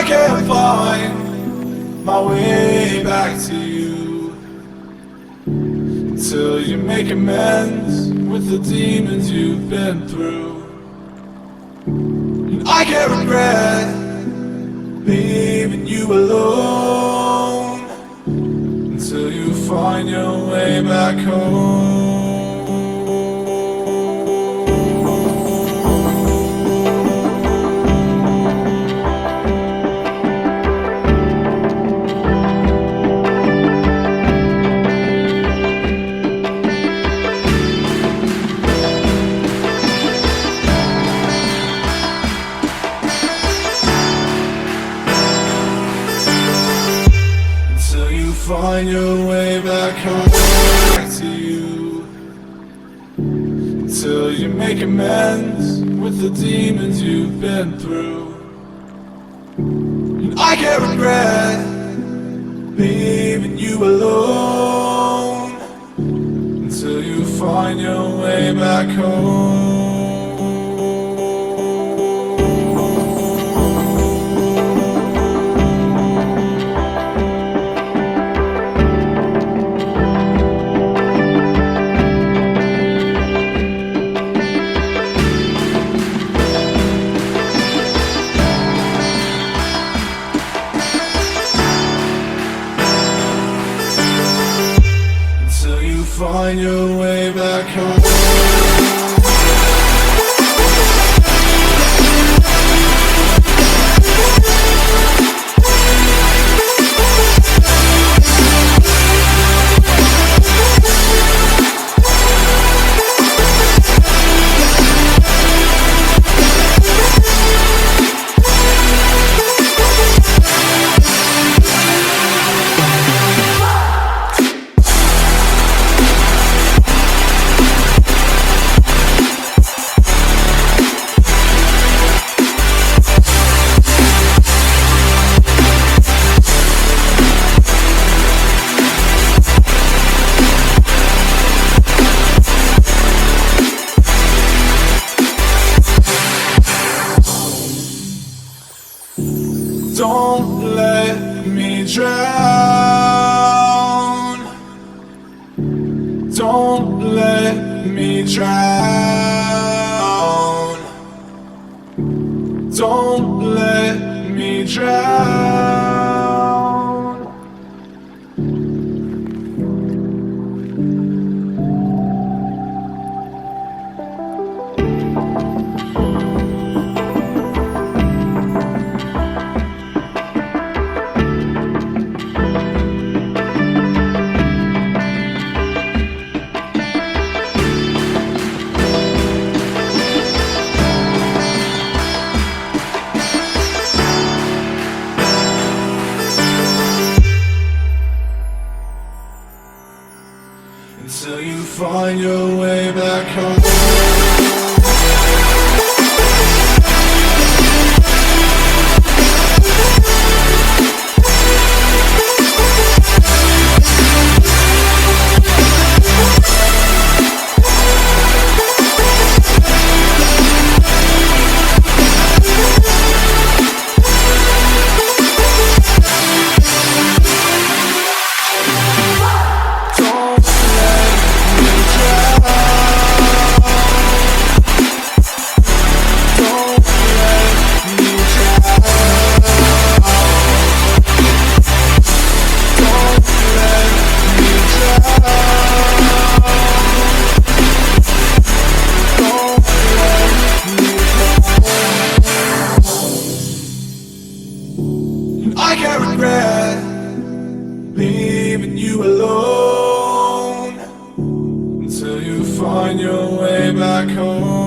can't find my way back to you until you make amends with the demons you've been through. And I can't regret leaving you alone until you find your way back home. Find your way back home, back to you, until you make amends with the demons you've been through. And I can't regret leaving you alone until you find your way back home. Find your way back home. Don't let me drown. Don't let me drown. Don't let me drown. Until you find your way back home. I can't regret leaving you alone until you find your way back home.